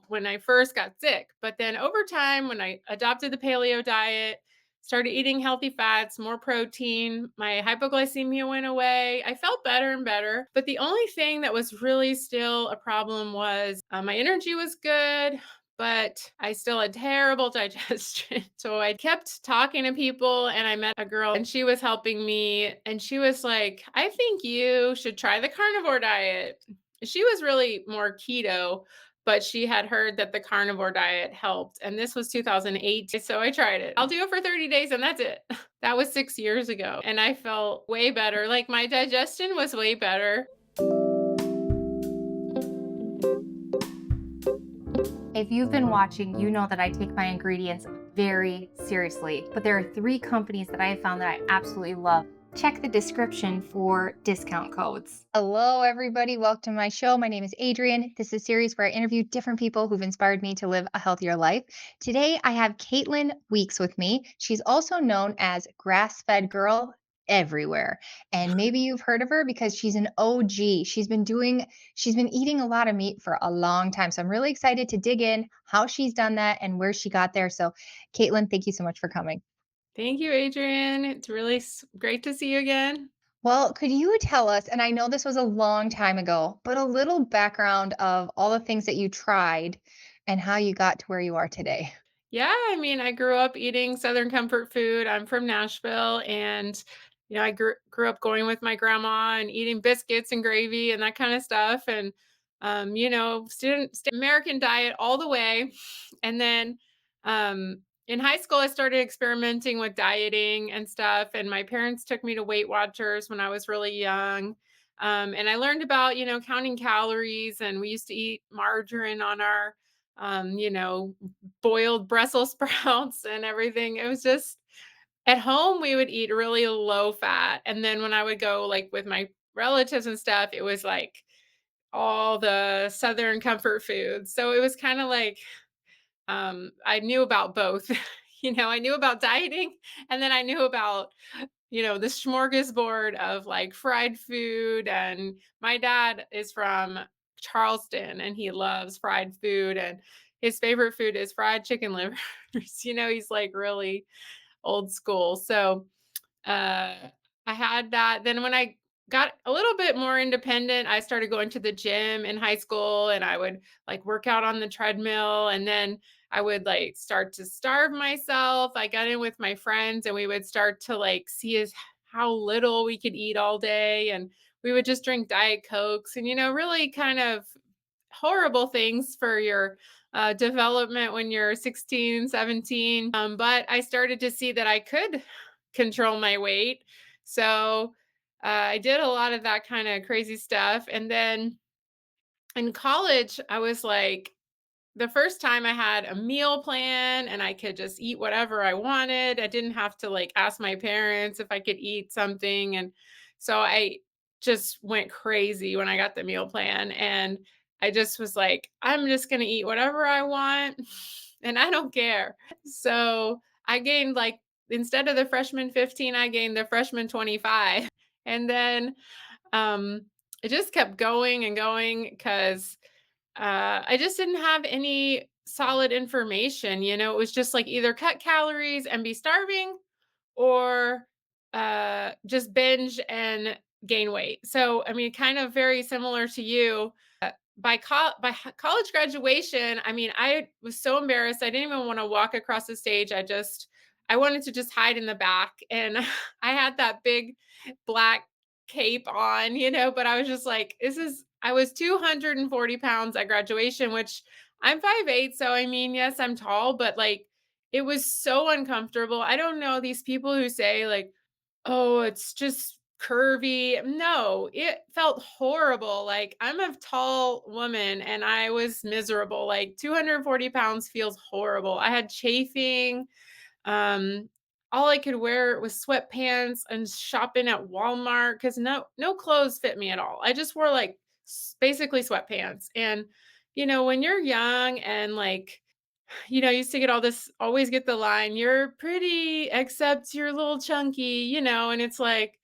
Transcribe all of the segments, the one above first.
when I first got sick. But then over time, when I adopted the paleo diet, started eating healthy fats, more protein, my hypoglycemia went away. I felt better and better. But the only thing that was really still a problem was my energy was good, but I still had terrible digestion. So I kept talking to people, and I met a girl and she was helping me. And she was like, I think you should try the carnivore diet. She was really more keto, but she had heard that the carnivore diet helped. And this was 2008. So I tried it. I'll do it for 30 days and that's it. That was 6 years ago. And I felt way better. Like my digestion was way better. If you've been watching, you know that I take my ingredients very seriously, but there are 3 companies that I have found that I absolutely love. Check the description for discount codes. Hello, everybody. Welcome to my show. My name is Adrian. This is a series where I interview different people who've inspired me to live a healthier life. Today, I have Caitlin Weeks with me. She's also known as Grass-Fed Girl everywhere. And maybe you've heard of her because she's an OG. She's been eating a lot of meat for a long time. So I'm really excited to dig in how she's done that and where she got there. So, Caitlin, thank you so much for coming. Thank you, Adrian. It's really great to see you again. Well, could you tell us, and I know this was a long time ago, but a little background of all the things that you tried and how you got to where you are today? Yeah, I mean, I grew up eating Southern comfort food. I'm from Nashville, and I grew up going with my grandma and eating biscuits and gravy and that kind of stuff. And student American diet all the way. And then in high school, I started experimenting with dieting and stuff. And my parents took me to Weight Watchers when I was really young. And I learned about counting calories, and we used to eat margarine on our boiled Brussels sprouts and everything. It was just at home, we would eat really low fat. And then when I would go like with my relatives and stuff, it was like all the Southern comfort foods. So it was kind of like I knew about both. I knew about dieting, and then I knew about the smorgasbord of like fried food. And my dad is from Charleston and he loves fried food, and his favorite food is fried chicken livers. He's like really old school. So I had that. Then when I got a little bit more independent, I started going to the gym in high school, and I would like work out on the treadmill, and then I would like start to starve myself. I got in with my friends and we would start to like see how little we could eat all day, and we would just drink Diet Cokes and really kind of horrible things for your development when you're 16, 17. But I started to see that I could control my weight. So I did a lot of that kind of crazy stuff. And then in college, I was like, the first time I had a meal plan and I could just eat whatever I wanted. I didn't have to like ask my parents if I could eat something. And so I just went crazy when I got the meal plan. And I just was like, I'm just going to eat whatever I want and I don't care. So I gained like, instead of the freshman 15, I gained the freshman 25. And then um, it just kept going and going because I just didn't have any solid information. It was just like either cut calories and be starving, or just binge and gain weight. So, I mean, kind of very similar to you. College graduation, I mean, I was so embarrassed. I didn't even want to walk across the stage. I wanted to just hide in the back, and I had that big black cape on, but I was just like, I was 240 pounds at graduation, which I'm 5'8". So, I mean, yes, I'm tall, but like, it was so uncomfortable. I don't know these people who say like, "Oh, it's just curvy." No, it felt horrible. Like, I'm a tall woman and I was miserable. Like, 240 pounds feels horrible. I had chafing. Um, all I could wear was sweatpants and shopping at Walmart because no clothes fit me at all. I just wore like basically sweatpants. And when you're young and like I used to get always get the line, "You're pretty, except you're a little chunky," and it's like,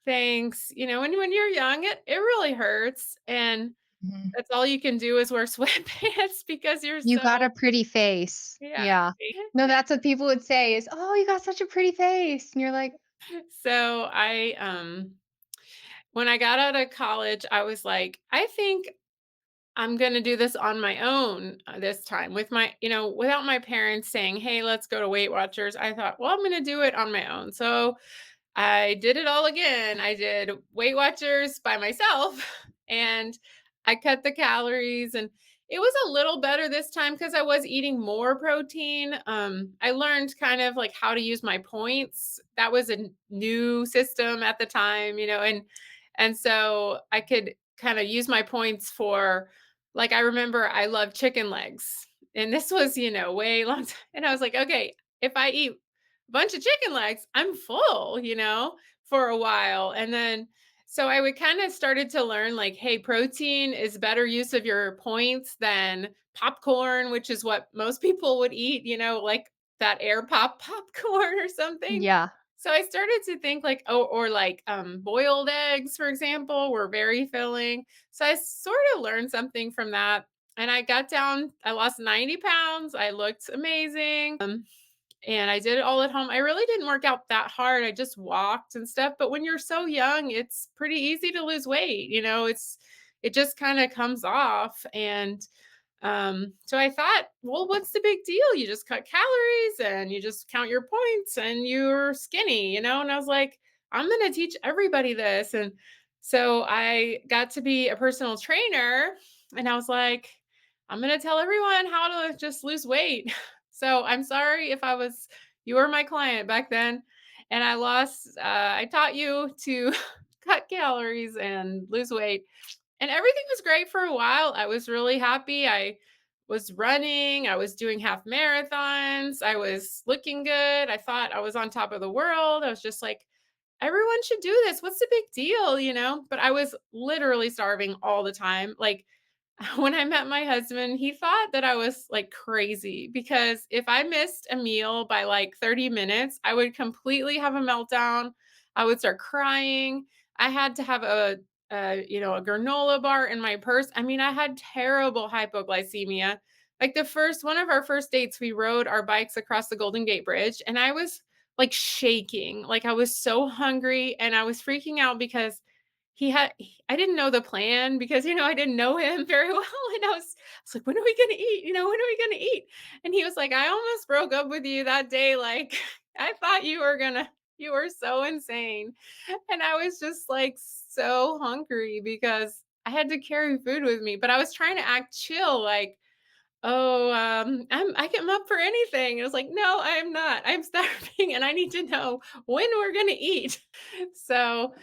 thanks. When you're young, it really hurts. And Mhm. That's all you can do is wear sweatpants because you're You got so a pretty face. yeah. Yeah. No, that's what people would say is, "Oh, you got such a pretty face." And you're like, So when I got out of college, I was like, I think I'm gonna do this on my own this time with without my parents saying, "Hey, let's go to Weight Watchers." I thought, well, I'm gonna do it on my own. So I did it all again. I did Weight Watchers by myself and I cut the calories, and it was a little better this time because I was eating more protein. I learned kind of like how to use my points. That was a new system at the time, and so I could kind of use my points for like I remember I love chicken legs. And this was, way long time. And I was like, okay, if I eat bunch of chicken legs, I'm full, for a while. And then so I would kind of started to learn like, hey, protein is better use of your points than popcorn, which is what most people would eat, like that air popcorn or something. yeah. So I started to think like, oh, or like boiled eggs, for example, were very filling. So I sort of learned something from that. And I lost 90 pounds. I looked amazing. And I did it all at home. I really didn't work out that hard. I just walked and stuff. But when you're so young, it's pretty easy to lose weight. It just kind of comes off. And so I thought, well, what's the big deal? You just cut calories and you just count your points and you're skinny, And I was like, I'm going to teach everybody this. And so I got to be a personal trainer and I was like, I'm going to tell everyone how to just lose weight. So I'm sorry if you were my client back then and I taught you to cut calories and lose weight. And everything was great for a while. I was really happy. I was running, I was doing half marathons, I was looking good. I thought I was on top of the world. I was just like, everyone should do this. What's the big deal, But I was literally starving all the time. Like when I met my husband, he thought that I was like crazy because if I missed a meal by like 30 minutes, I would completely have a meltdown. I would start crying. I had to have a granola bar in my purse. I mean, I had terrible hypoglycemia. Like one of our first dates, we rode our bikes across the Golden Gate Bridge and I was like shaking. Like I was so hungry and I was freaking out because I didn't know the plan because, I didn't know him very well, and I was like, "When are we gonna eat? When are we gonna eat?" And he was like, "I almost broke up with you that day, like, I thought you were so insane." And I was just, like, so hungry because I had to carry food with me, but I was trying to act chill, like, "Oh, I am up for anything." It was like, "No, I'm not. I'm starving, and I need to know when we're gonna eat." So,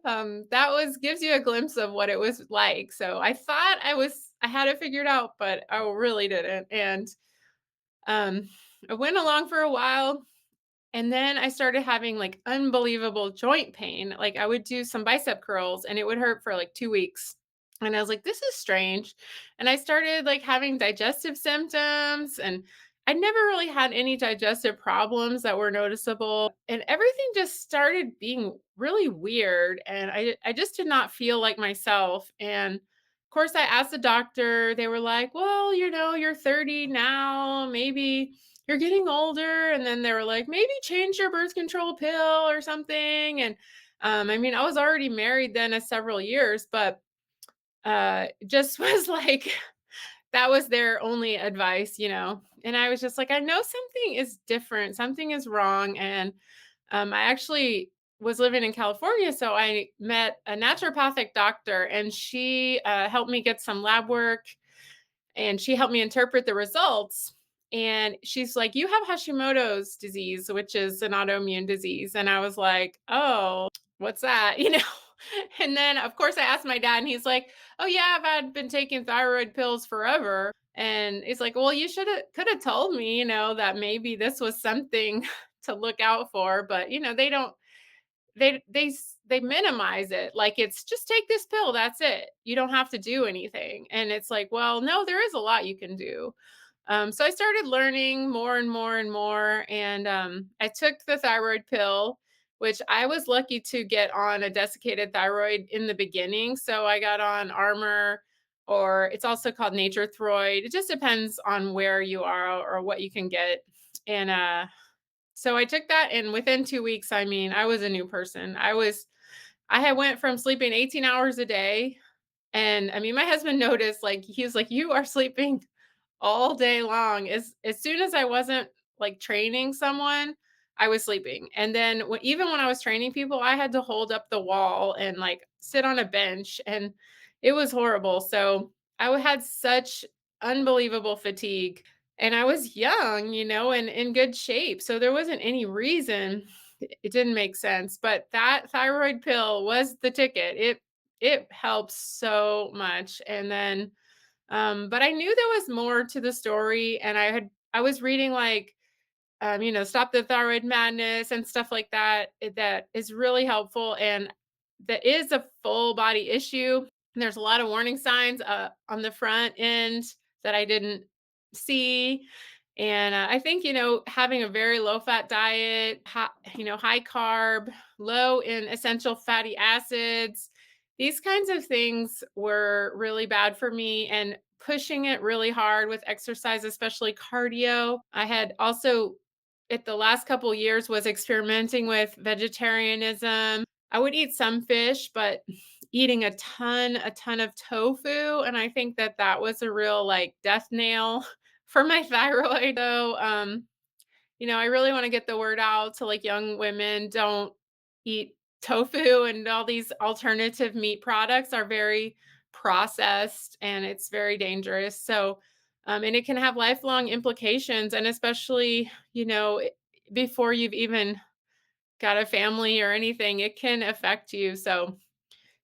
that was gives you a glimpse of what it was like. So I thought I had it figured out, but I really didn't. And um, I went along for a while, and then I started having like unbelievable joint pain. Like I would do some bicep curls and it would hurt for like 2 weeks. And I was like, this is strange. And I started like having digestive symptoms and I never really had any digestive problems that were noticeable. And everything just started being really weird. And I just did not feel like myself. And of course, I asked the doctor, they were like, well, you're 30 now, maybe you're getting older. And then they were like, maybe change your birth control pill or something. And I mean, I was already married then several years, but just was like, that was their only advice. And I was just like, I know something is different, something is wrong. And I actually was living in California. So I met a naturopathic doctor and she helped me get some lab work and she helped me interpret the results. And she's like, "You have Hashimoto's disease, which is an autoimmune disease." And I was like, "Oh, what's that?" And then, of course, I asked my dad, and he's like, "Oh, yeah, been taking thyroid pills forever." And he's like, "Well, you could have told me, that maybe this was something to look out for." But, they don't they minimize it like it's just take this pill, that's it, you don't have to do anything. And it's like, well, no, there is a lot you can do. So I started learning more and more and more, and I took the thyroid pill, which I was lucky to get on a desiccated thyroid in the beginning. So I got on Armor or it's also called nature throid. It just depends on where you are or what you can get. And so I took that, and within 2 weeks, I mean, I was a new person. I had went from sleeping 18 hours a day, and I mean, my husband noticed, like, he was like, "You are sleeping all day long." As soon as I wasn't, like, training someone, I was sleeping. And then even when I was training people, I had to hold up the wall and, like, sit on a bench, and it was horrible. So, had such unbelievable fatigue, and I was young, and in good shape, so there wasn't any reason. It didn't make sense, but that thyroid pill was the ticket. It helps so much. And then but I knew there was more to the story, and I was reading, like, Stop the Thyroid Madness and stuff like that. That is really helpful, and that is a full body issue. And there's a lot of warning signs on the front end that I didn't see. And I think, having a very low fat diet, high carb, low in essential fatty acids, these kinds of things were really bad for me. And pushing it really hard with exercise, especially cardio. I had also, at the last couple years, was experimenting with vegetarianism. I would eat some fish, but eating a ton of tofu, and I think that that was a real, like, death nail for my thyroid. So, I really wanna get the word out to, like, young women. Don't eat tofu, and all these alternative meat products are very processed, and it's very dangerous. So, and it can have lifelong implications, and especially, before you've even got a family or anything, it can affect you. So,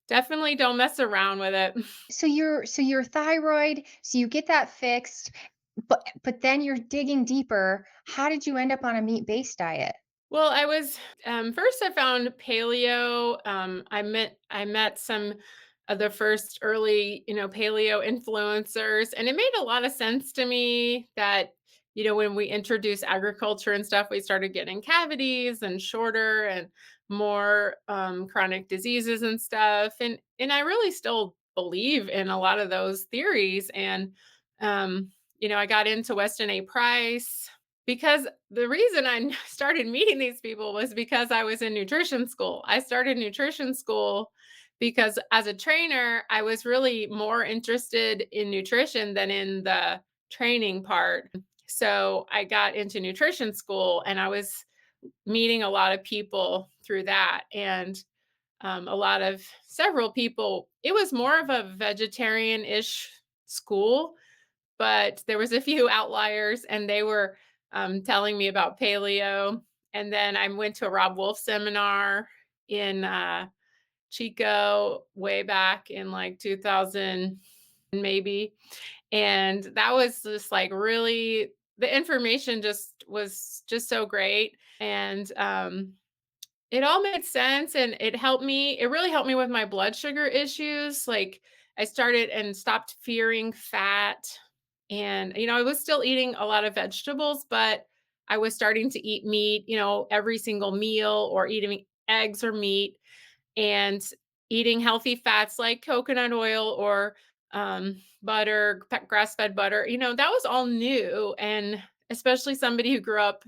definitely don't mess around with it. So your thyroid, so you get that fixed, but then you're digging deeper. How did you end up on a meat-based diet? Well, I was first I found paleo. I met some of the first early, paleo influencers, and it made a lot of sense to me that, when we introduced agriculture and stuff, we started getting cavities and shorter and more chronic diseases and stuff. And I really still believe in a lot of those theories. And I got into Weston A. Price, because the reason I started meeting these people was because I was in nutrition school. I started nutrition school because, as a trainer, I was really more interested in nutrition than in the training part. So I got into nutrition school, and I was meeting a lot of people through that. And several people, it was more of a vegetarian ish school, but there was a few outliers, and they were telling me about paleo. And then I went to a Rob Wolf seminar in Chico way back in, like, 2000 maybe. And that was just, like, really, the information just was just so great. And it all made sense, and it really helped me with my blood sugar issues. Like, I started and stopped fearing fat, and, I was still eating a lot of vegetables, but I was starting to eat meat, every single meal, or eating eggs or meat, and eating healthy fats like coconut oil or butter, grass-fed butter. That was all new. And especially somebody who grew up,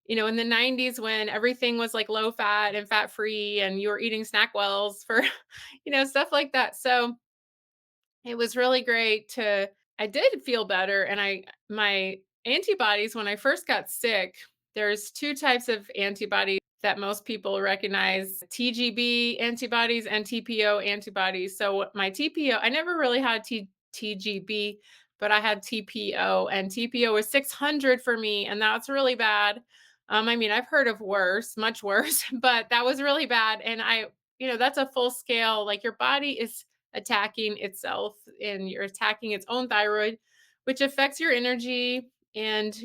in the 90s, when everything was, like, low fat and fat free, and you were eating snack wells for, stuff like that. So it was really great to I did feel better. And my antibodies, when I first got sick, there's 2 types of antibodies that most people recognize: TGB antibodies and TPO antibodies. So my TPO, I never really had TGB, but I had TPO, and TPO was 600 for me, and that's really bad. I mean, I've heard of worse, much worse, but that was really bad. And that's a full scale, like, your body is attacking itself, and you're attacking its own thyroid, which affects your energy and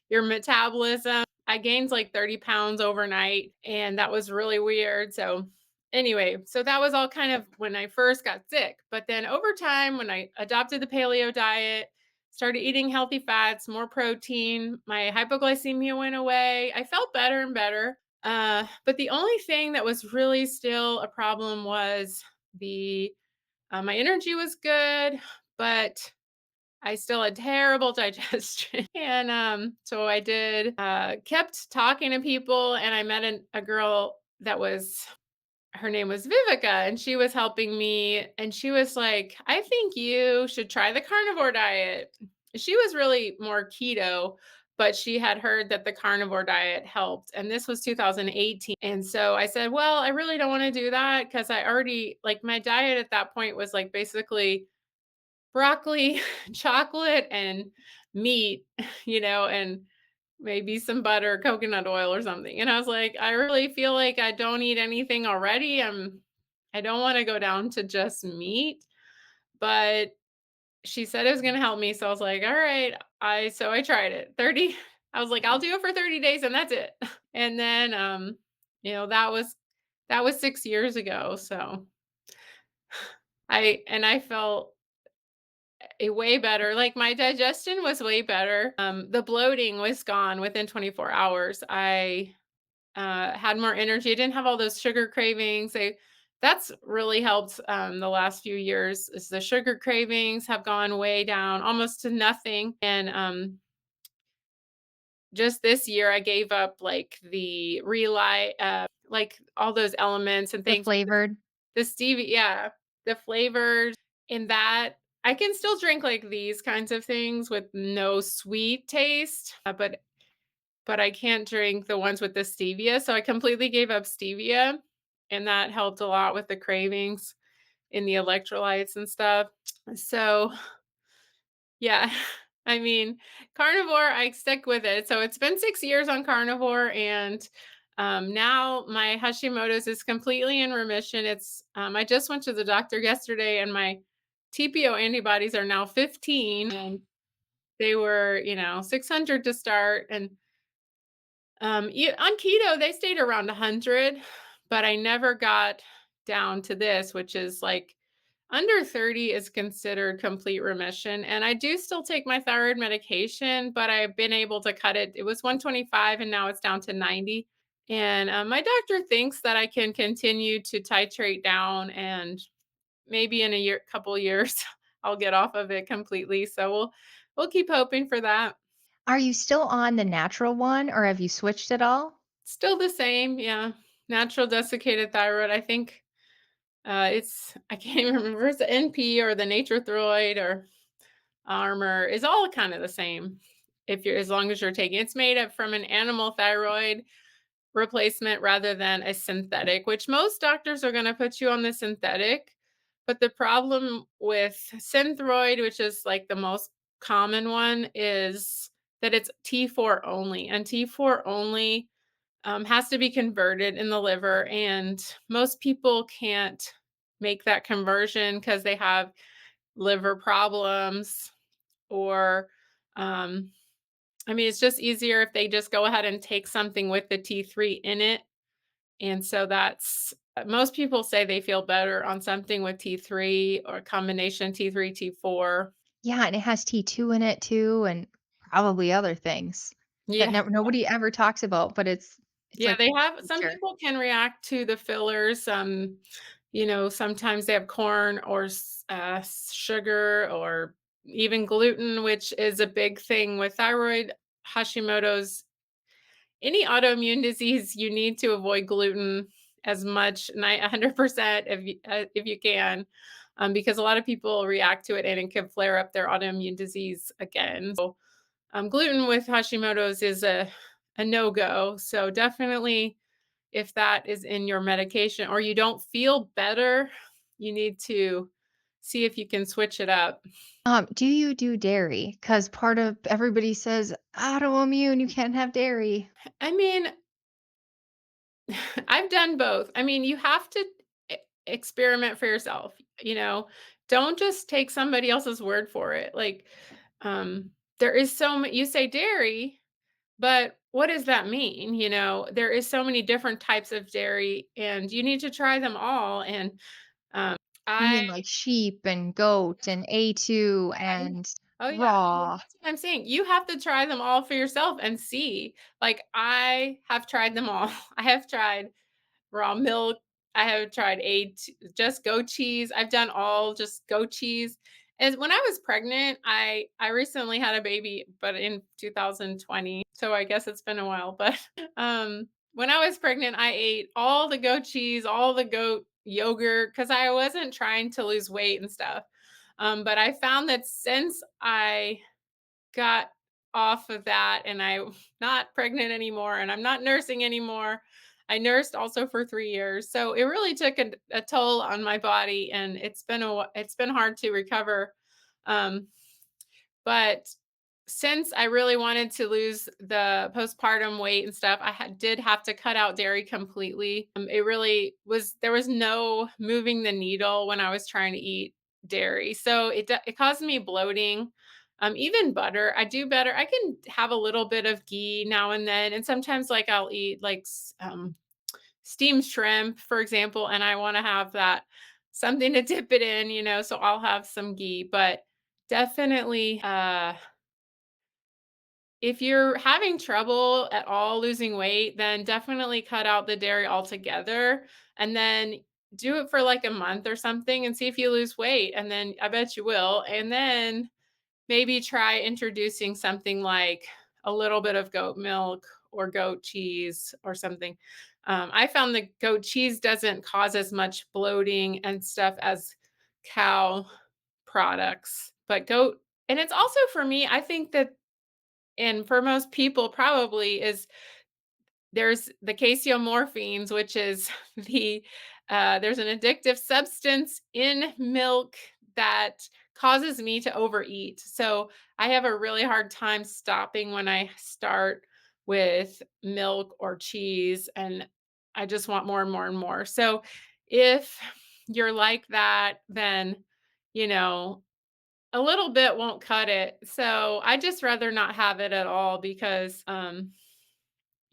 your metabolism. I gained, like, 30 pounds overnight, and that was really weird. So anyway, so that was all kind of when I first got sick. But then over time, when I adopted the paleo diet, started eating healthy fats, more protein, my hypoglycemia went away. I felt better and better. But the only thing that was really still a problem was the my energy was good, but I still had terrible digestion. And so I did kept talking to people, and I met a girl that was her name was Vivica, and she was helping me, and she was like, "I think you should try the carnivore diet." She was really more keto, but she had heard that the carnivore diet helped, and this was 2018. And so I said, "Well, I really don't want to do that because I already like my diet at that point was like basically broccoli, chocolate, and meat, and maybe some butter, coconut oil or something." And I was like, "I really feel like I don't eat anything already. I don't wanna go down to just meat." But she said it was gonna help me, so I was like, "All right." I tried it. 30 I was like, "I'll do it for 30 days and that's it." And then, that was 6 years ago, so I felt way better. Like, my digestion was way better. The bloating was gone within 24 hours. I had more energy. I didn't have all those sugar cravings. That's really helped the last few years. Is the sugar cravings have gone way down, almost to nothing. And just this year, I gave up like the rely, like all those elements and The things. flavored. The stevia, yeah, the flavors in that I can still drink like these kinds of things with no sweet taste, but I can't drink the ones with the stevia, so I completely gave up stevia, and that helped a lot with the cravings in the electrolytes and stuff. So, yeah, I mean, carnivore, I stick with it. So it's been 6 years on carnivore, and, now my Hashimoto's is completely in remission. I just went to the doctor yesterday, and my TPO antibodies are now 15, and they were, 600 to start, and on keto, they stayed around 100, but I never got down to this, which is like under 30 is considered complete remission. And I do still take my thyroid medication, but I've been able to cut it. It was 125 and now it's down to 90. And my doctor thinks that I can continue to titrate down, and maybe in a couple years, I'll get off of it completely. So we'll keep hoping for that. Are you still on the natural one or have you switched at all? Still the same, yeah. Natural desiccated thyroid, I think, I can't even remember if it's the NP or the Nature-Throid or Armor is all kind of the same if you're as long as you're taking it's made up from an animal thyroid replacement rather than a synthetic, which most doctors are gonna put you on the synthetic. But the problem with Synthroid, which is like the most common one, is that it's T4 only, and T4 only has to be converted in the liver, and most people can't make that conversion because they have liver problems or um, I mean, it's just easier if they just go ahead and take something with the T3 in it. And so that's most people say they feel better on something with T3 or a combination T3, T4. Yeah, and it has T2 in it too, and probably other things that Yeah. nobody ever talks about, but it's Yeah, like they have some nature. people can react to the fillers. Sometimes they have corn or sugar or even gluten, which is a big thing with thyroid, Hashimoto's, any autoimmune disease. You need to avoid gluten as much, 100% if you can, because a lot of people react to it and it can flare up their autoimmune disease again. So, gluten with Hashimoto's is a no go. So definitely if that is in your medication or you don't feel better, you need to see if you can switch it up. Do you do dairy? Because part of everybody says autoimmune, you can't have dairy. I mean, I've done both. I mean, you have to experiment for yourself, you know. Don't just take somebody else's word for it. Like um there is so many you say dairy, but what does that mean? There is so many different types of dairy and you need to try them all. And um You I mean like sheep and goat and A2 I and Oh, yeah, I mean, raw? that's what I'm saying. You have to try them all for yourself and see. Like, I have tried them all. I have tried raw milk. I have tried just goat cheese. I've done all just goat cheese, As when I was pregnant, I recently had a baby, but in 2020, so I guess it's been a while, but, when I was pregnant, I ate all the goat cheese, all the goat yogurt, because I wasn't trying to lose weight and stuff, but I found that since I got off of that and I'm not pregnant anymore and I'm not nursing anymore. I nursed also for 3 years. So it really took a toll on my body and it's been hard to recover. Um, but since I really wanted to lose the postpartum weight and stuff, did have to cut out dairy completely. It really was there was no moving the needle when I was trying to eat dairy. So it caused me bloating. Even butter, I do better. I can have a little bit of ghee now and then, and sometimes like I'll eat like steamed shrimp, for example, and I want to have that something to dip it in, so I'll have some ghee, but definitely if you're having trouble at all losing weight, then definitely cut out the dairy altogether and then do it for like a month or something and see if you lose weight. And then I bet you will. And then maybe try introducing something like a little bit of goat milk or goat cheese or something. I found the goat cheese doesn't cause as much bloating and stuff as cow products, but goat, and it's also for me, I think that and for most people probably is there's the casomorphines, which is there's an addictive substance in milk that causes me to overeat. So I have a really hard time stopping when I start with milk or cheese, and I just want more and more and more. So if you're like that, then you know a little bit won't cut it. So I just rather not have it at all because and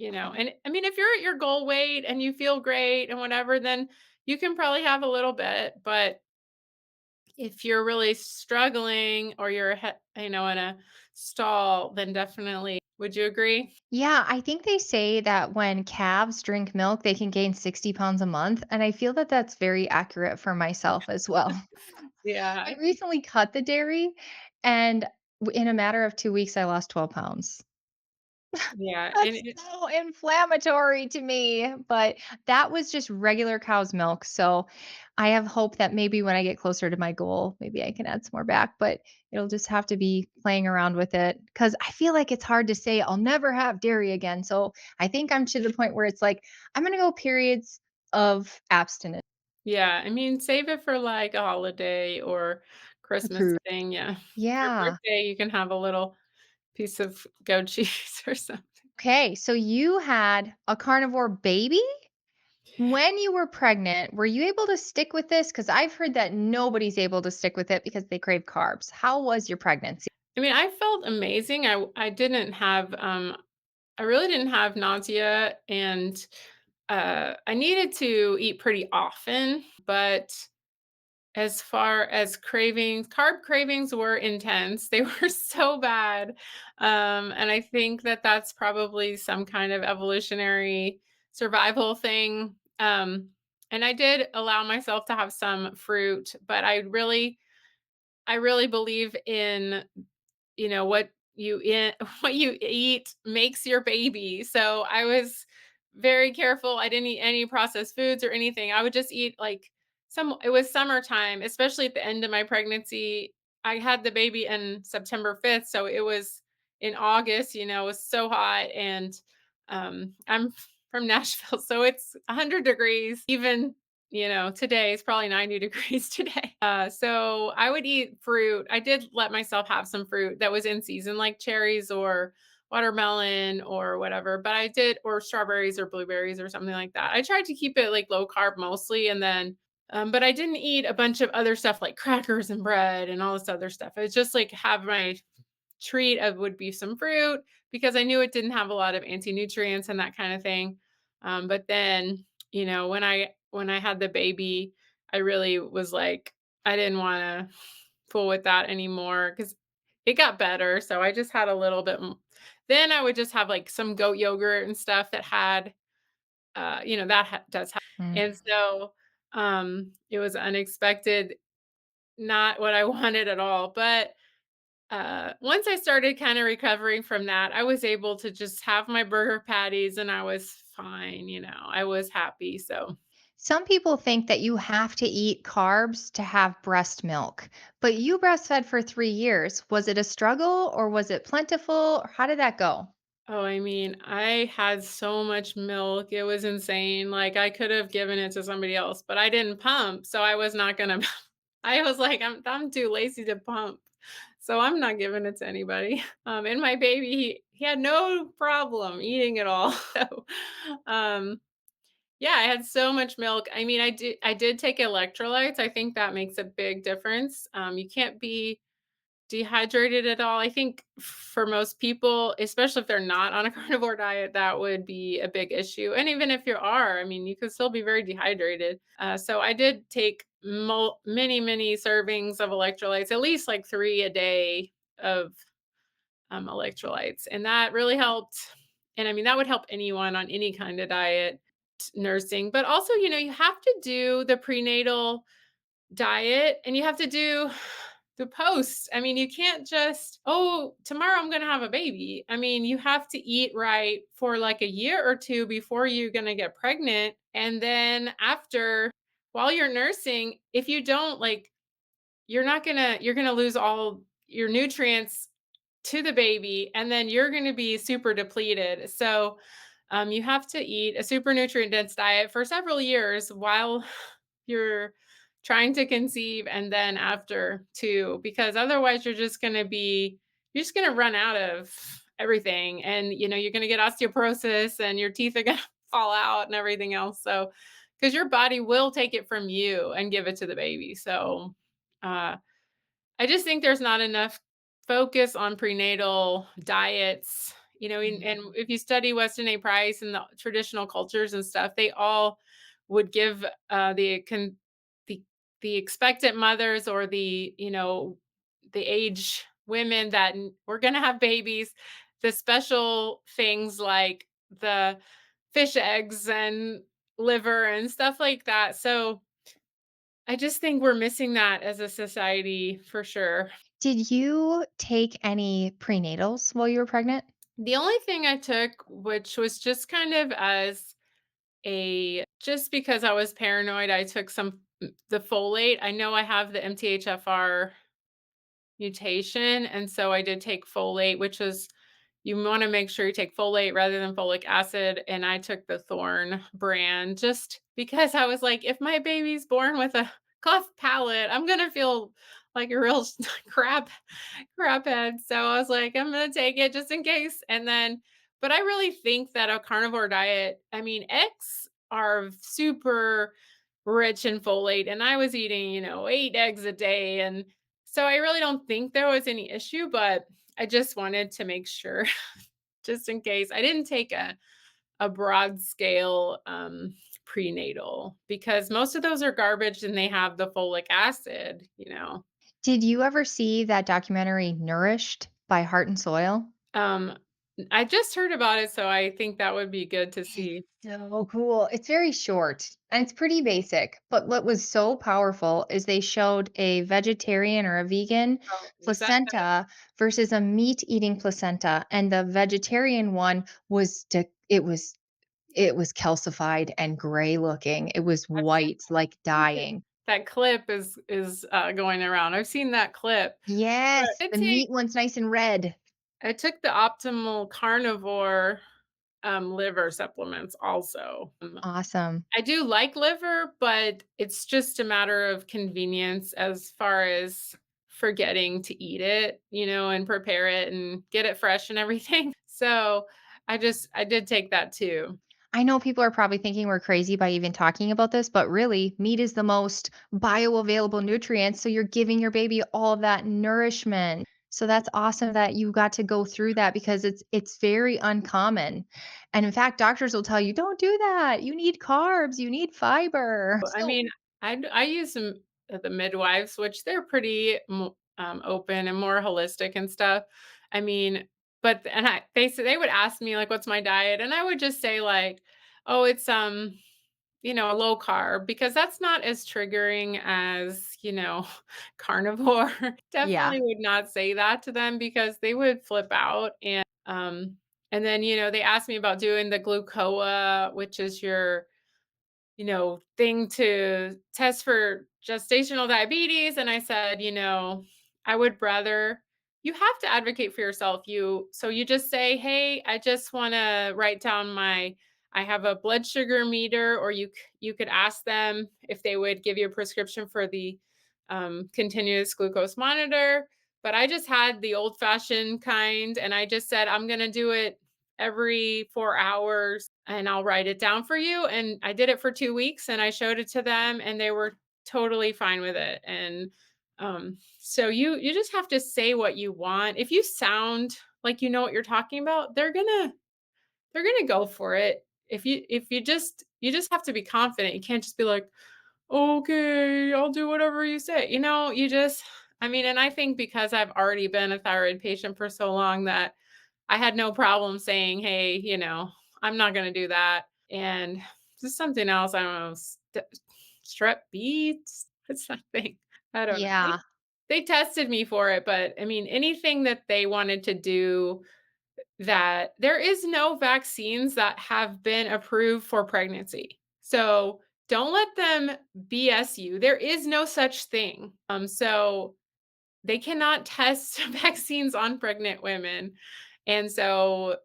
I mean if you're at your goal weight and you feel great and whatever, then you can probably have a little bit, but if you're really struggling or in a stall, then definitely. Would you agree? Yeah, I think they say that when calves drink milk, they can gain 60 pounds a month. And I feel that that's very accurate for myself as well. Yeah, I recently cut the dairy, and in a matter of 2 weeks, I lost 12 pounds. yeah, and That's so inflammatory to me, but that was just regular cow's milk, so I have hope that maybe when I get closer to my goal, maybe I can add some more back, but it'll just have to be playing around with it because I feel like it's hard to say, "I'll never have dairy again," so I think I'm to the point where it's like, I'm gonna go periods of abstinence. yeah, I mean, save it for like a holiday or Christmas Approved. thing. Yeah, for Yeah. birthday you can have a little piece of goat cheese or something. Okay, so you had a carnivore baby? When you were pregnant, were you able to stick with this? Because I've heard that nobody's able to stick with it because they crave carbs. How was your pregnancy? I mean, I felt amazing. I didn't have I really didn't have nausea, and I needed to eat pretty often, but as far as cravings, carb cravings were intense. They were so bad. And I think that that's probably some kind of evolutionary survival thing. And I did allow myself to have some fruit, but I really believe in what what you eat makes your baby. So I was very careful. I didn't eat any processed foods or anything. I would just eat like it was summertime, especially at the end of my pregnancy. I had the baby in September 5th, so it was in August, it was so hot, and I'm from Nashville, so it's 100 degrees. Even today it's probably 90 degrees today. So I would eat fruit. I did let myself have some fruit that was in season, like cherries or watermelon or whatever, but I did, or strawberries or blueberries or something like that. I tried to keep it like low carb mostly, and then, but I didn't eat a bunch of other stuff like crackers and bread and all this other stuff. I was just like have my treat of would be some fruit because I knew it didn't have a lot of anti-nutrients and that kind of thing. But then, when I had the baby, I really was like, I didn't want to fool with that anymore because it got better. So I just had a little bit. Then I would just have like some goat yogurt and stuff that had, does have. Mm. And so it was unexpected not what I wanted at all. But once I started kind of recovering from that, I was able to just have my burger patties and I was fine, I was happy. So, Some people think that you have to eat carbs to have breast milk, but you breastfed for 3 years. Was it a struggle or was it plentiful? Or how did that go? oh, I mean, I had so much milk. It was insane. Like, I could have given it to somebody else, but I didn't pump. So I was not going to, I was like, I'm too lazy to pump. So I'm not giving it to anybody. And my baby, he had no problem eating it all. So, um, yeah, I had so much milk. I mean, I did take electrolytes. I think that makes a big difference. You can't be dehydrated at all. I think for most people, especially if they're not on a carnivore diet, that would be a big issue. And even if you are, I mean, you could still be very dehydrated. So I did take many, many servings of electrolytes, at least like 3 a day of electrolytes. And that really helped. And I mean, that would help anyone on any kind of diet, nursing. But also, you have to do the prenatal diet and you have to do the post. I mean, you can't just, oh, tomorrow I'm going to have a baby. I mean, you have to eat right for like a year or two before you're going to get pregnant. And then after, while you're nursing, if you don't like, you're going to lose all your nutrients to the baby and then you're going to be super depleted. So, you have to eat a super nutrient dense diet for several years while you're trying to conceive and then after too, because otherwise you're just gonna run out of everything and you're gonna get osteoporosis and your teeth are gonna fall out and everything else. So because your body will take it from you and give it to the baby. So uh I just think there's not enough focus on prenatal diets, and Mhm. if you study Weston A. Price and the traditional cultures and stuff, they all would give the the expectant mothers or the age women that were going to have babies the special things like the fish eggs and liver and stuff like that. So I just think we're missing that as a society for sure. Did you take any prenatals while you were pregnant? The only thing I took, which was just kind of as a just because I was paranoid, I took the folate. I know I have the MTHFR mutation, and so I did take folate, which is you want to make sure you take folate rather than folic acid. And I took the Thorn brand just because I was like, if my baby's born with a cleft palate, I'm gonna feel like a real crap head. So I was like, I'm gonna take it just in case. And then, but I really think that a carnivore diet, I mean, eggs are super rich in folate, and I was eating, 8 eggs a day. And so I really don't think there was any issue, but I just wanted to make sure just in case. I didn't take a broad scale prenatal because most of those are garbage and they have the folic acid. Did you ever see that documentary Nourished by Heart and Soil? Um, I just heard about it, so I think that would be good to see. So cool. It's very short and it's pretty basic. But what was so powerful is they showed a vegetarian or a vegan Oh, is that placenta versus a meat eating placenta. And the vegetarian one was, it was calcified and gray looking. It was I've white, like seen it. dying. That clip is going around. I've seen that clip. But Yes. The meat one's nice and red. I took the optimal carnivore liver supplements also. Awesome. I do like liver, but it's just a matter of convenience as far as forgetting to eat it, and prepare it and get it fresh and everything. So I did take that too. I know people are probably thinking we're crazy by even talking about this, but really, meat is the most bioavailable nutrient. So you're giving your baby all of that nourishment. So that's awesome that you got to go through that because it's very uncommon. And in fact, doctors will tell you, don't do that. You need carbs, you need fiber. I So mean, I use some the midwives, which they're pretty open and more holistic and stuff. I mean, but and they would ask me like, "What's my diet?" And I would just say like, "Oh, it's a low carb because that's not as triggering as, carnivore. Yeah. Definitely would not say that to them because they would flip out. And then, they asked me about doing the glucoa, which is your thing to test for gestational diabetes. And I said, I would rather you have to advocate for yourself. So you just say, hey, I just want to write down I have a blood sugar meter, or you could ask them if they would give you a prescription for the continuous glucose monitor. But I just had the old fashioned kind, and I just said, I'm going to do it every 4 hours and I'll write it down for you. And I did it for 2 weeks and I showed it to them and they were totally fine with it. And so you just have to say what you want. If you sound like you know what you're talking about, they're gonna go for it. If you just have to be confident. You can't just be like, okay, I'll do whatever you say. And I think because I've already been a thyroid patient for so long that I had no problem saying, "Hey, I'm not gonna do that." And just something else, I don't know, strep beets or something. I don't know. Yeah. They tested me for it, but I mean, anything that they wanted to do that there is no vaccines that have been approved for pregnancy. So don't let them BS you. There is no such thing. So they cannot test vaccines on pregnant women. And so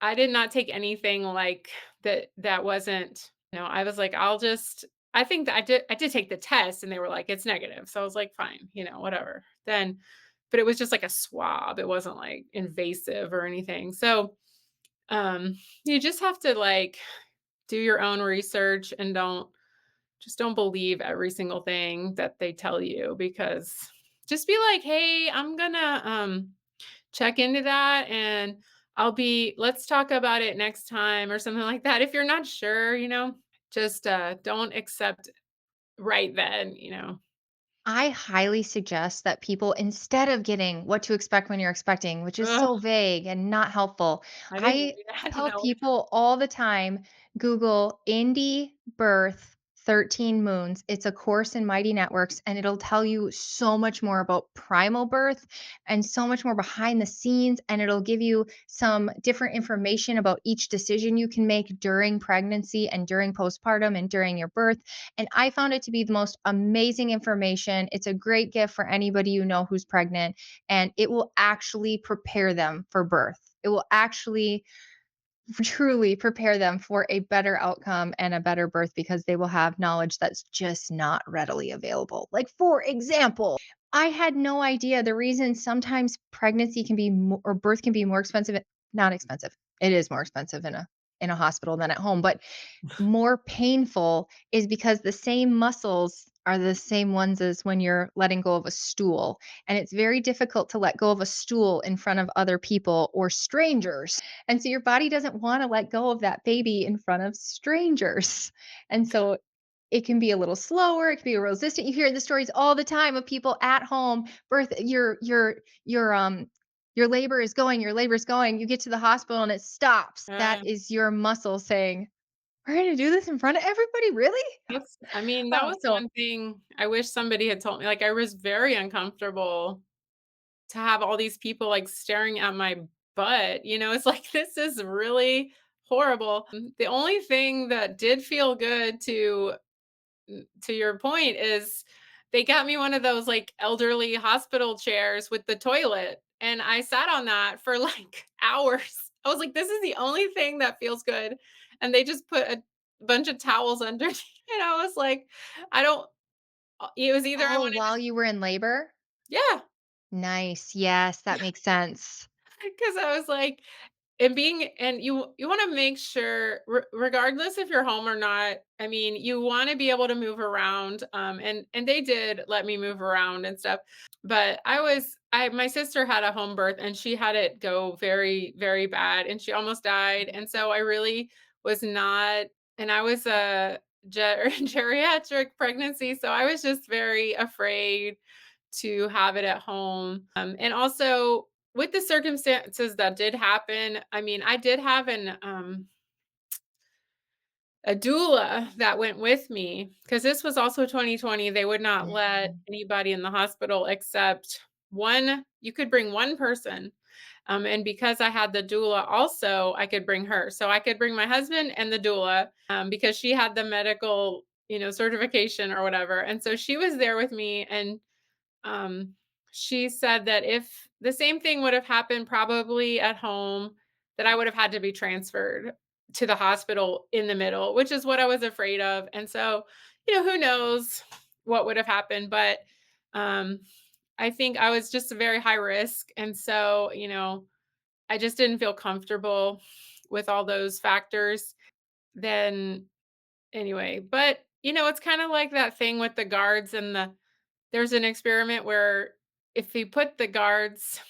I did not take anything like that wasn't, I was like, I think that I did take the test and they were like, it's negative. So I was like, fine, whatever. But it was just like a swab. It wasn't like invasive or anything. So you just have to like do your own research and don't believe every single thing that they tell you, because just be like, hey, I'm gonna check into that and let's talk about it next time or something like that. If you're not sure, just don't accept right then. I highly suggest that people, instead of getting what to expect when you're expecting, which is Ugh, so vague and not helpful, I didn't I read that. tell No. people all the time, Google indie birth 13 moons. It's a course in Mighty Networks, and it'll tell you so much more about primal birth and so much more behind the scenes. And it'll give you some different information about each decision you can make during pregnancy and during postpartum and during your birth. And I found it to be the most amazing information. It's a great gift for anybody you know who's pregnant, and it will actually prepare them for birth. It will actually truly prepare them for a better outcome and a better birth because they will have knowledge that's just not readily available. Like, for example, I had no idea the reason sometimes pregnancy can be or birth can be more expensive. Not expensive. It is more expensive in a hospital than at home, but more painful is because the same muscles are the same ones as when you're letting go of a stool. And it's very difficult to let go of a stool in front of other people or strangers. And so your body doesn't want to let go of that baby in front of strangers. And so it can be a little slower, it can be resistant. You hear the stories all the time of people at home, birth your labor is going, your labor is going. You get to the hospital and it stops. That Uh, is your muscle saying, we're gonna do this in front of everybody? Really? that Oh, was so one thing I wish somebody had told me. Like, I was very uncomfortable to have all these people like staring at my butt. It's like, this is really horrible. The only thing that did feel good to your point is they got me one of those like elderly hospital chairs with the toilet and I sat on that for like hours. I was like, this is the only thing that feels good. And they just put a bunch of towels under and I was like, I don't it was either I oh, want to while just you were in labor? yeah, Nice, yes, that makes sense. because I was like, and you want to make sure regardless if you're home or not. I mean, you want to be able to move around, and they did let me move around and stuff. But I my sister had a home birth and she had it go very very bad and she almost died, and so I really was not. And I was a geriatric pregnancy, so I was just very afraid to have it at home. And also with the circumstances that did happen, I mean, I did have a doula that went with me because this was also 2020. They would not let Mhm. anybody in the hospital except one. You could bring one person. And because I had the doula also, I could bring her. So I could bring my husband and the doula because she had the medical, certification or whatever. And so she was there with me. And um, she said that if the same thing would have happened probably at home, that I would have had to be transferred to the hospital in the middle, which is what I was afraid of. And so, who knows what would have happened, but um, I think I was just a very high risk. And so, I just didn't feel comfortable with all those factors. Then, anyway, but it's kind of like that thing with the guards and there's an experiment where if you put the guards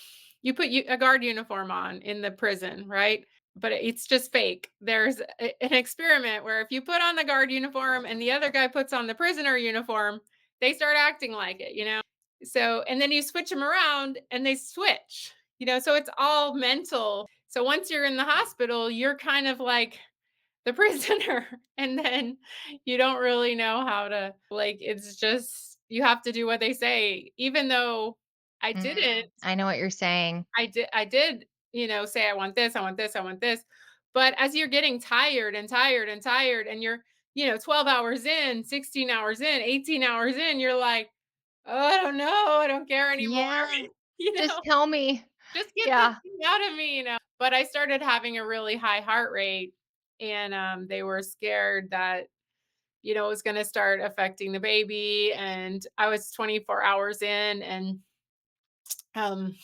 you put a guard uniform on in the prison, right? But it's just fake. There's an experiment where if you put on the guard uniform and the other guy puts on the prisoner uniform, they start acting like it. So, and then you switch them around and they switch. So it's all mental. So once you're in the hospital, you're kind of like the prisoner and then you don't really know how to like it's just you have to do what they say even though I didn't I know what you're saying. I did say I want this, I want this, I want this. But as you're getting tired and tired and tired and you're 12 hours in, 16 hours in, 18 hours in, you're like, oh, I don't know, I don't care anymore. Yeah. you Just know tell me. just get this Yeah. thing out of me. But I started having a really high heart rate, and they were scared that it was going to start affecting the baby. And I was 24 hours in, and um,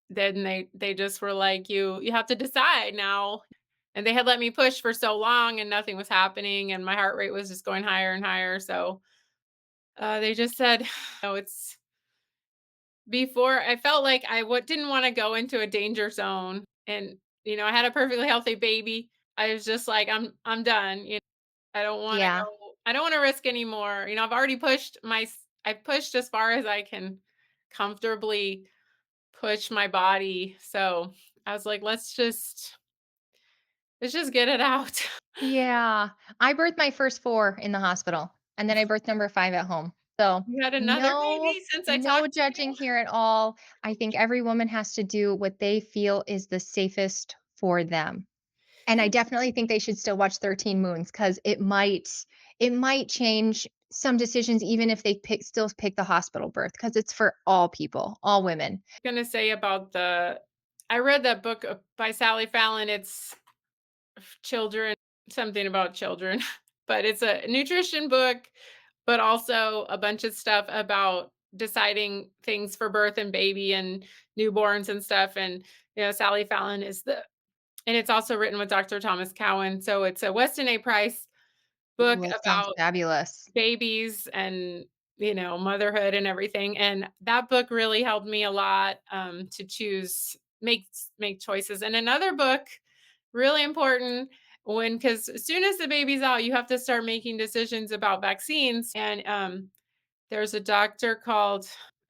then they just were like, you have to decide now. And they had let me push for so long, and nothing was happening, and my heart rate was just going higher and higher. So they just said, no, it's before I felt like didn't wanna go into a danger zone, and, I had a perfectly healthy baby. I was just like, I'm done, Yeah. I don't wanna risk anymore. I've already I pushed as far as I can comfortably push my body, so I was like, let's just get it out." Yeah. I birthed my first 4 in the hospital, and then I birthed number 5 at home. So, You had another no baby since I no talked to judging you? here at all. I think every woman has to do what they feel is the safest for them. And I definitely think they should still watch 13 Moons because it might change some decisions even if they still pick the hospital birth because it's for all people, all women. Gonna say about I read that book, by Sally Fallon. It's children, something about children, but it's a nutrition book, but also a bunch of stuff about deciding things for birth and baby and newborns and stuff. And Sally Fallon is and it's also written with Dr. Thomas Cowan. So it's a Weston A. Price book Ooh, that sounds about fabulous. babies and motherhood and everything. And that book really helped me a lot to choose make choices. And another book really important when because as soon as the baby's out you have to start making decisions about vaccines. And there's a doctor called,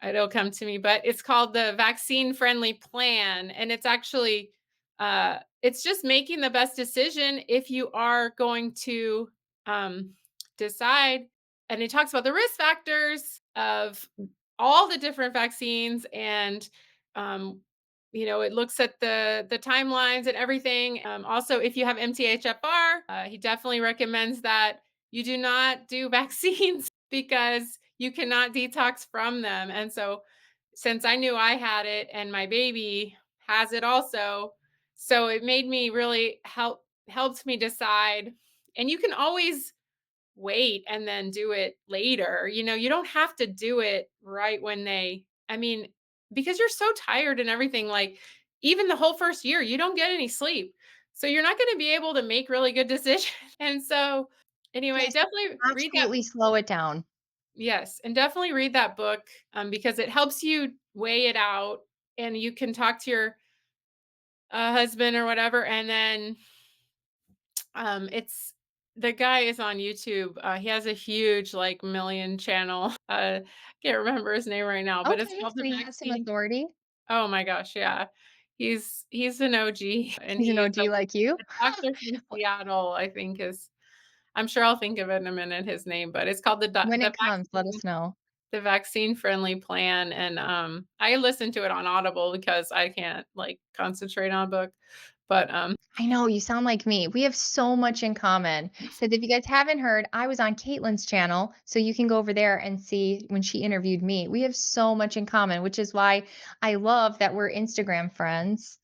it'll come to me, but it's called the Vaccine Friendly Plan. And it's actually, it's just making the best decision if you are going to um, decide. And it talks about the risk factors of all the different vaccines. And, um, it looks at the timelines and everything. Also, if you have MTHFR, he definitely recommends that you do not do vaccines because you cannot detox from them. And so since I knew I had it and my baby has it also, so it made me really helped me decide. And you can always wait and then do it later. You don't have to do it right when I mean, because you're so tired and everything, like even the whole first year, you don't get any sleep. So you're not going to be able to make really good decisions. And so anyway, Yes, definitely read that. absolutely slow it down. Yes, and definitely read that book, because it helps you weigh it out, and you can talk to your husband or whatever. And then it's the guy is on YouTube. He has a huge like million channel. Can't remember his name right now, but it's Okay, called so the he has some Vaccine. authority. Oh my gosh, yeah, he's an OG, and He's an he's OG like you. a doctor from Seattle, I think is. I'm sure I'll think of it in a minute, his name, but it's called When the it comes, let vaccine us know. the vaccine-friendly plan, and, I listen to it on Audible because I can't, like, concentrate on a book, but, I know, you sound like me. We have so much in common. Because if you guys haven't heard, I was on Caitlin's channel, so you can go over there and see when she interviewed me. We have so much in common, which is why I love that we're Instagram friends.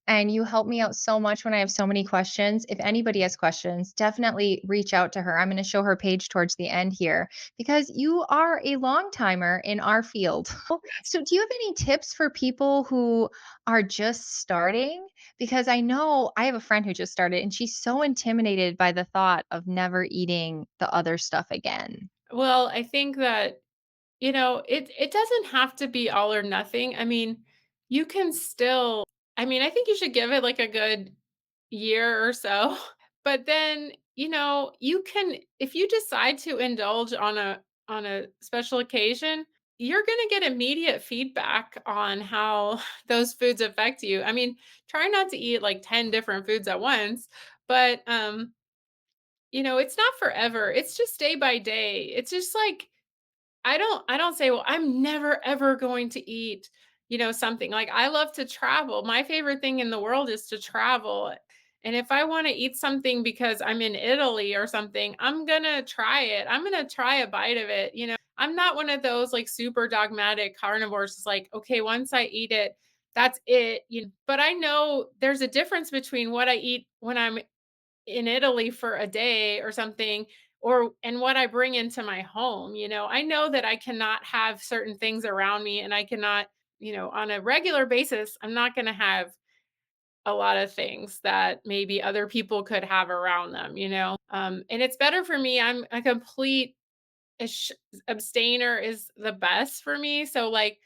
And you help me out so much when I have so many questions. If anybody has questions, definitely reach out to her. I'm going to show her page towards the end here because you are a long timer in our field. So, do you have any tips for people who are just starting? Because I know I have a friend who just started and she's so intimidated by the thought of never eating the other stuff again. well, I think that, it doesn't have to be all or nothing. I mean, you can still I mean, I think you should give it, like, a good year or so, but then, you can if you decide to indulge on a special occasion, you're gonna get immediate feedback on how those foods affect you. I mean, try not to eat, like, 10 different foods at once, but, it's not forever. It's just day by day. It's just like I don't say, "Well, I'm never ever going to eat, something." Like, I love to travel. My favorite thing in the world is to travel, and if I wanna eat something because I'm in Italy or something, I'm gonna try it. I'm gonna try a bite of it. I'm not one of those, like, super dogmatic carnivores. It's like, "Okay, once I eat it, that's it." But I know there's a difference between what I eat when I'm in Italy for a day or something, and what I bring into my home. I know that I cannot have certain things around me, and I cannot, on a regular basis, I'm not going to have a lot of things that maybe other people could have around them. And it's better for me. I'm a complete ash- abstainer is the best for me. So, like,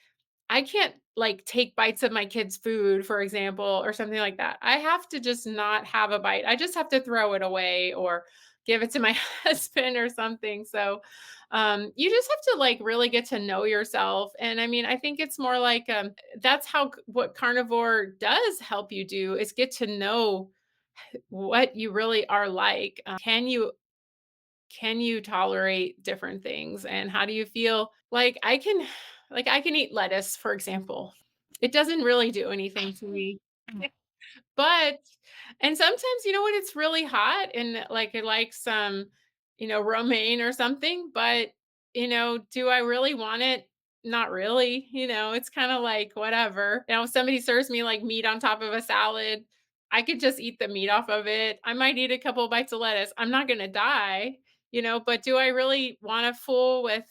I can't, like, take bites of my kid's food, for example, or something like that. I have to just not have a bite. I just have to throw it away or give it to my husband or something. So, you just have to, like, really get to know yourself. And I mean, I think it's more like, that's how what carnivore does help you do is get to know what you really are like. Can you tolerate different things, and how do you feel? Like, I can eat lettuce, for example. It doesn't really do anything to me. But and sometimes, when it's really hot and, like, I like some, romaine or something, but, do I really want it? Not really. It's kinda like, whatever. If somebody serves me, like, meat on top of a salad, I could just eat the meat off of it. I might eat a couple bites of lettuce. I'm not gonna die, but do I really want to fool with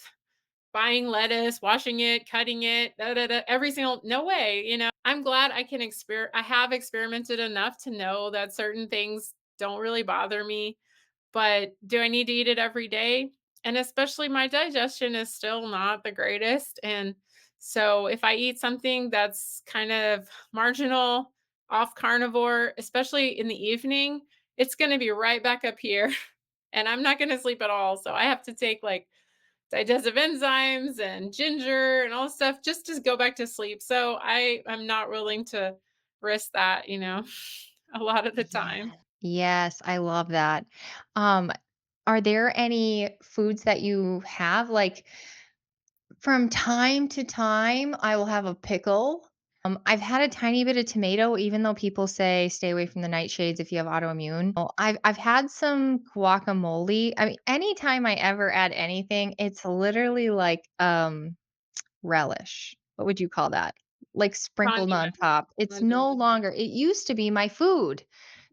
buying lettuce, washing it, cutting it, da, da, da, every single no way. I'm glad I have experimented enough to know that certain things don't really bother me, but do I need to eat it every day? And especially my digestion is still not the greatest, and so if I eat something that's kind of marginal, off carnivore, especially in the evening, it's going to be right back up here and I'm not going to sleep at all. So I have to take, like, digestive enzymes and ginger and all this stuff just to go back to sleep. So I'm not willing to risk that, a lot of the Yeah. time. Yes, I love that. Um, are there any foods that you have like from time to time, I will have a pickle. I've had a tiny bit of tomato, even though people say stay away from the nightshades if you have autoimmune. Well, I've had some guacamole. I mean, anytime I ever add anything, it's literally like relish. What would you call that? Like sprinkled on Condiment. top. It's no longer, it used to be my food.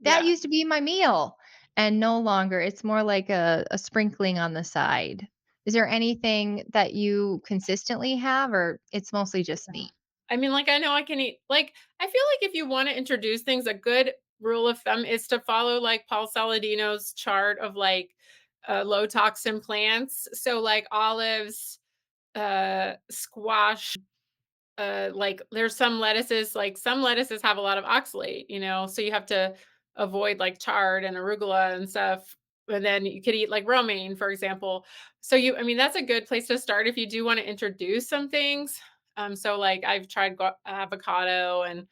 That Yeah. used to be my meal. And no longer. It's more like a sprinkling on the side. Is there anything that you consistently have, or it's mostly just meat? I mean, like, I know I can eat, like, I feel like if you want to introduce things, a good rule of thumb is to follow, like, Paul Saladino's chart of, like, low toxin plants. So, like, olives, squash, like, there's some lettuces have a lot of oxalate, so you have to avoid, like, chard and arugula and stuff. And then you could eat, like, romaine, for example. So I mean, that's a good place to start if you do want to introduce some things. So, like, I've tried avocado, and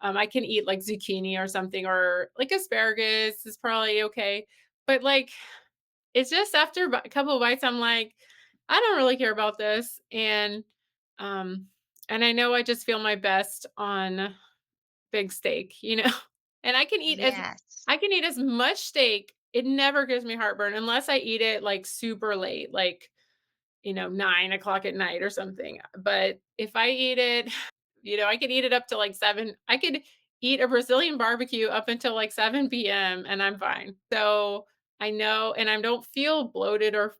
I can eat, like, zucchini or something, or like asparagus is probably okay. But, like, it's just after a couple of bites, I'm like, I don't really care about this. Um, and I know I just feel my best on big steak, you know? And Yes. I can eat as much steak. It never gives me heartburn unless I eat it like super late, like, 9 o'clock at night or something. But if I eat it, I could eat it up to like 7. I could eat a Brazilian barbecue up until like 7 p.m. and I'm fine. So I know, and I don't feel bloated or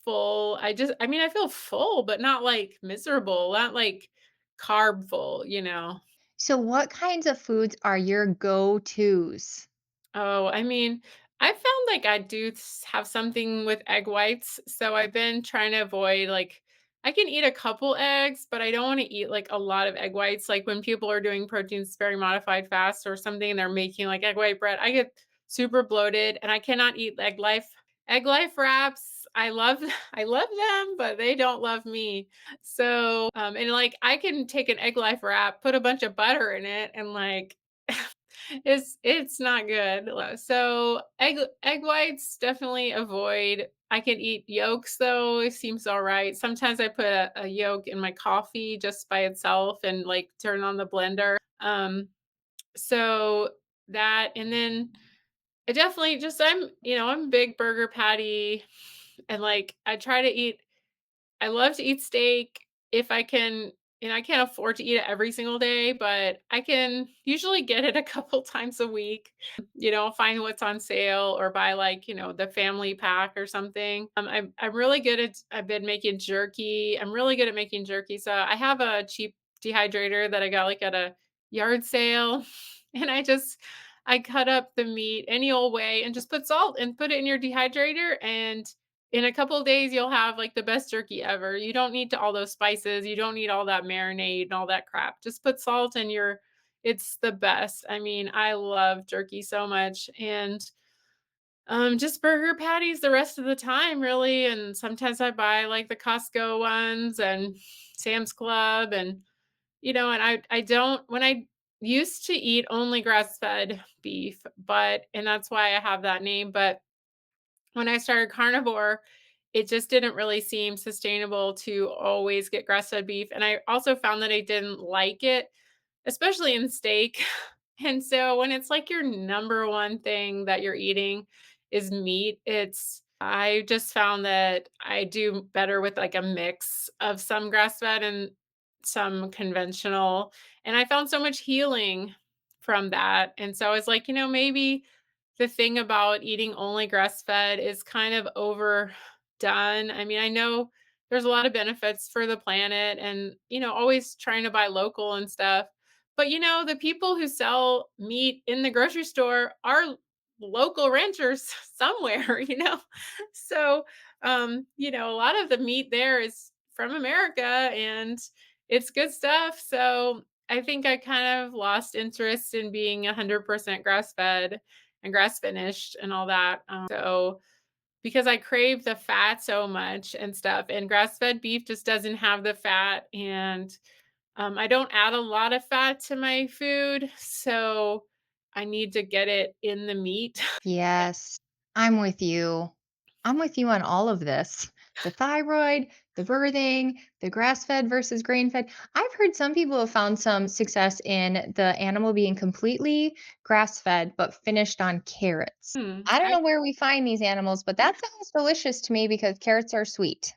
full. I mean, I feel full, but not like miserable, not like carb full. So what kinds of foods are your go-tos? Oh, I mean, I found like I do have something with egg whites. So I've been trying to avoid like, I can eat a couple eggs, but I don't want to eat like a lot of egg whites. Like when people are doing protein sparing modified fast or something and they're making like egg white bread, I get super bloated and I cannot eat egg life wraps. I love I love them, but they don't love me. So and like I can take an egg life wrap, put a bunch of butter in it and like it's not good. So egg whites definitely avoid. I can eat yolks though. It seems all right. Sometimes I put a yolk in my coffee just by itself and like turn on the blender. So that and then I definitely just I'm a big burger patty and like I love to eat steak if I can, and I can't afford to eat it every single day, but I can usually get it a couple times a week. Find what's on sale or buy like, the family pack or something. I'm really good at I've been making jerky. I'm really good at making jerky. So I have a cheap dehydrator that I got like at a yard sale and I cut up the meat any old way and just put salt and put it in your dehydrator and in a couple of days, you'll have, like, the best jerky ever. You don't need all those spices, you don't need all that marinade and all that crap. Just put salt in your it's the best. I mean, I love jerky so much, and, just burger patties the rest of the time, really, and sometimes I buy, like, the Costco ones and Sam's Club and I don't when I used to eat only grass-fed beef, and that's why I have that name, but when I started carnivore, it just didn't really seem sustainable to always get grass-fed beef, and I also found that I didn't like it, especially in steak. And so when it's like your number one thing that you're eating is meat, I just found that I do better with like a mix of some grass-fed and some conventional, and I found so much healing from that. And so I was like, maybe the thing about eating only grass-fed is kind of overdone. I mean, I know there's a lot of benefits for the planet and, always trying to buy local and stuff. But, the people who sell meat in the grocery store are local ranchers somewhere, So, a lot of the meat there is from America and it's good stuff. So, I think I kind of lost interest in being 100% grass fed and grass finished and all that. So because I crave the fat so much and stuff, and grass fed beef just doesn't have the fat, and I don't add a lot of fat to my food, so I need to get it in the meat. Yes, I'm with you. I'm with you on all of this. The thyroid, the birthing, the grass-fed versus grain-fed. I've heard some people have found some success in the animal being completely grass-fed but finished on carrots. Hmm. I don't know where we find these animals, but that sounds delicious to me because carrots are sweet.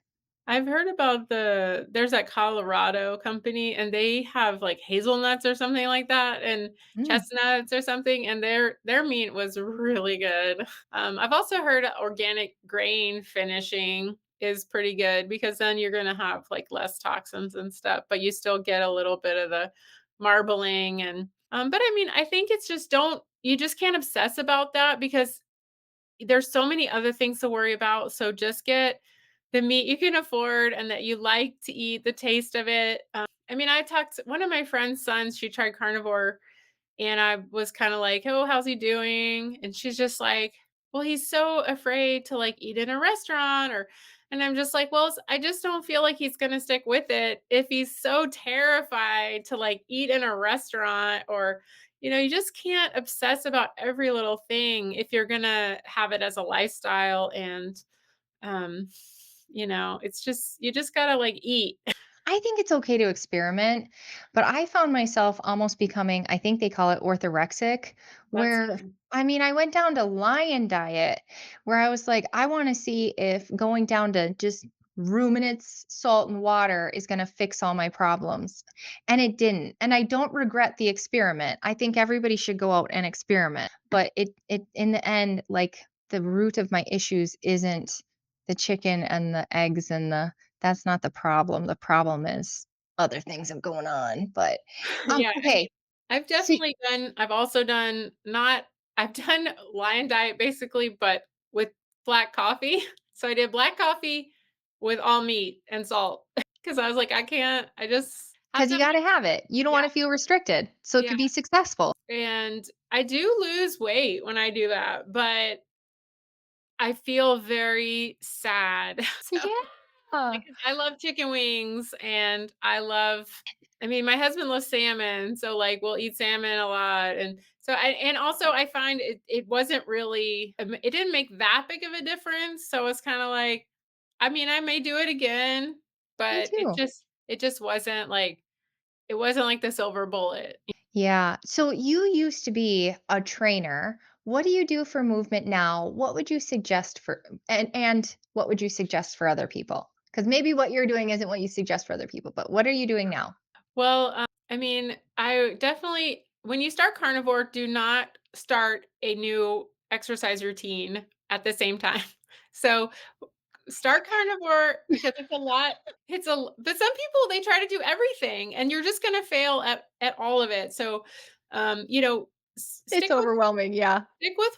I've heard about there's that Colorado company, and they have, like, hazelnuts or something like that, and Mm. chestnuts or something, and their meat was really good. I've also heard organic grain finishing is pretty good because then you're gonna have, like, less toxins and stuff, but you still get a little bit of the marbling but I mean, I think it's just don't you just can't obsess about that because there's so many other things to worry about, so just get the meat you can afford and that you like to eat, the taste of it. I mean, I talked to one of my friend's sons, she tried carnivore, and I was kinda like, "Oh, how's he doing?" And she's just like, "Well, he's so afraid to, like, eat in a restaurant," and I'm just like, "Well, I just don't feel like he's gonna stick with it if he's so terrified to, like, eat in a restaurant or" you just can't obsess about every little thing if you're gonna have it as a lifestyle and, um, it's just you just gotta, like, eat. I think it's okay to experiment, but I found myself almost becoming, I think they call it orthorexic, That's where I mean, I went down to lion diet where I was like, I want to see if going down to just ruminants, salt, and water is going to fix all my problems. And it didn't. And I don't regret the experiment. I think everybody should go out and experiment. But it in the end, like the root of my issues isn't the chicken and the eggs and the that's not the problem. The problem is other things are going on, but, yeah, I mean, okay. So I've also done not I've done lion diet basically, but with black coffee. So I did black coffee with all meat and salt because I was like, I just have because to you gotta have it. You don't yeah, wanna feel restricted, so it yeah, could be successful. and I do lose weight when I do that, but I feel very sad. So Yeah. because I love chicken wings and I mean, my husband loves salmon, so, like, we'll eat salmon a lot, and so and also I find it wasn't really it didn't make that big of a difference, so it's kinda like I mean, I may do it again, Me but too. it just wasn't like it wasn't like the silver bullet. Yeah. So you used to be a trainer. What do you do for movement now? What would you suggest for and what would you suggest for other people? Because maybe what you're doing isn't what you suggest for other people, but what are you doing now? Well, I mean, I definitely when you start carnivore, do not start a new exercise routine at the same time. So, start carnivore because it's a lot but some people, they try to do everything, and you're just gonna fail at all of it. So, It's stick with overwhelming, yeah.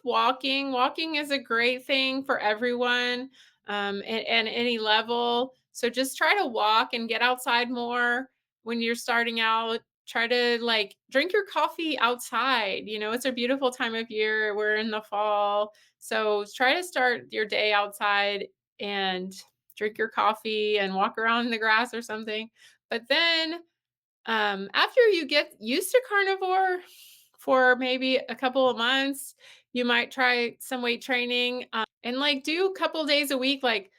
walking. Walking is a great thing for everyone, and any level. So just try to walk and get outside more when you're starting out. Try to like drink your coffee outside. It's a beautiful time of year. We're in the fall. So try to start your day outside and drink your coffee and walk around in the grass or something. But then after you get used to carnivore for maybe a couple of months, you might try some weight training and like do a couple days a week, like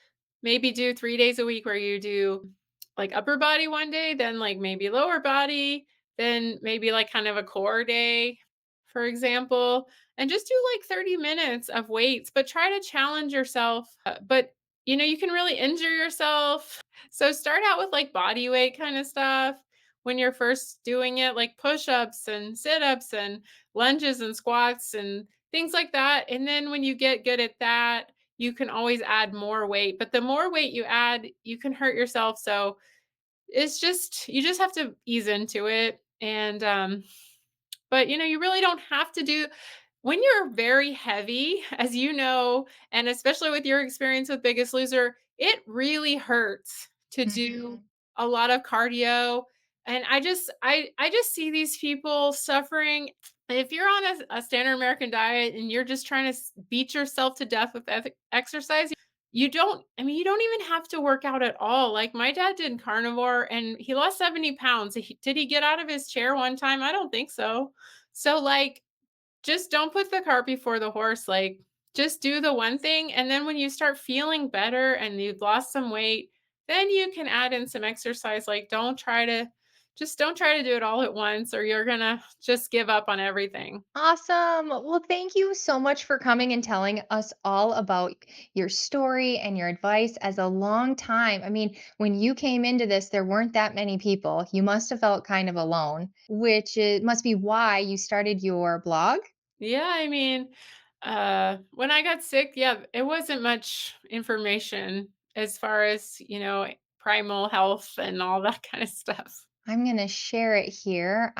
maybe do 3 days a week where you do like upper body one day, then like maybe lower body, then maybe like kind of a core day, for example, and just do like 30 minutes of weights, but try to challenge yourself. But you can really injure yourself. So start out with like body weight kind of stuff when you're first doing it, like push-ups and sit-ups and lunges and squats and things like that. And then when you get good at that, you can always add more weight. But the more weight you add, you can hurt yourself. So it's just you just have to ease into it. And but you really don't have to do when you're very heavy, as you know, and especially with your experience with Biggest Loser, it really hurts to do Mhm. a lot of cardio. And I just see these people suffering. If you're on a standard American diet and you're just trying to beat yourself to death with exercise, you don't even have to work out at all. Like my dad did carnivore and he lost 70 pounds. Did he get out of his chair one time? I don't think so. So, like, just don't put the cart before the horse, like, just do the one thing, and then when you start feeling better and you've lost some weight, then you can add in some exercise, like, don't try to do it all at once or you're gonna just give up on everything. Awesome. Well, thank you so much for coming and telling us all about your story and your advice as a long time. I mean, when you came into this, there weren't that many people. You must have felt kind of alone, which must be why you started your blog. Yeah, I mean, when I got sick, yeah, it wasn't much information as far as, primal health and all that kind of stuff. I'm going to share it here.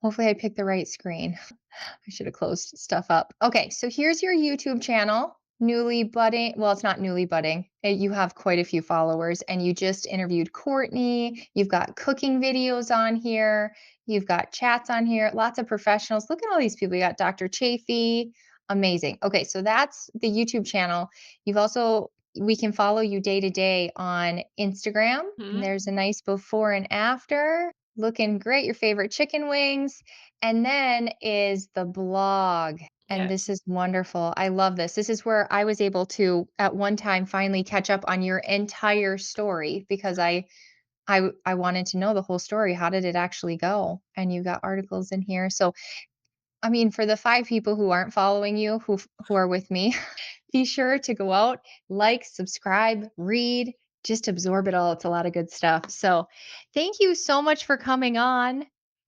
Hopefully, I picked the right screen. I should have closed stuff up. Okay, so here's your YouTube channel. Newly budding. Well, it's not newly budding. You have quite a few followers, and you just interviewed Courtney. You've got cooking videos on here. You've got chats on here. Lots of professionals. Look at all these people. You got Dr. Chafee. Amazing. Okay, so that's the YouTube channel. We can follow you day to day on Instagram, and Mhm. there's a nice before and after. Looking great, your favorite chicken wings, and then is the blog, and Yeah. this is wonderful. I love this. This is where I was able to, at one time, finally catch up on your entire story because I wanted to know the whole story. How did it actually go? And you got articles in here. So, I mean, for the 5 people who aren't following you, who are with me, be sure to go out, like, subscribe, read, just absorb it all. It's a lot of good stuff. So, thank you so much for coming on.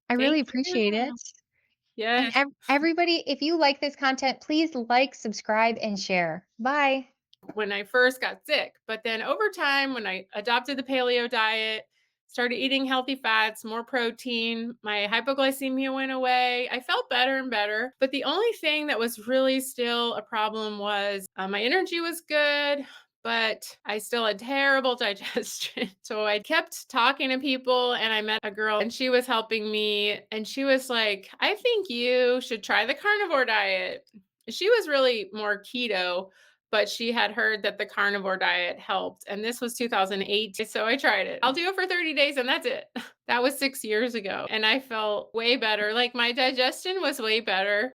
I really Thank appreciate it. you. And Yes. everybody, if you like this content, please like, subscribe, and share. Bye. When I first got sick. But then over time, when I adopted the paleo diet, started eating healthy fats, more protein, my hypoglycemia went away. I felt better and better. But the only thing that was really still a problem was my energy was good. But I still had terrible digestion. So I kept talking to people, and I met a girl, and she was helping me. And she was like, I think you should try the carnivore diet. She was really more keto, but she had heard that the carnivore diet helped. And this was 2008. So I tried it. I'll do it for 30 days and that's it. That was 6 years ago. And I felt way better. Like my digestion was way better.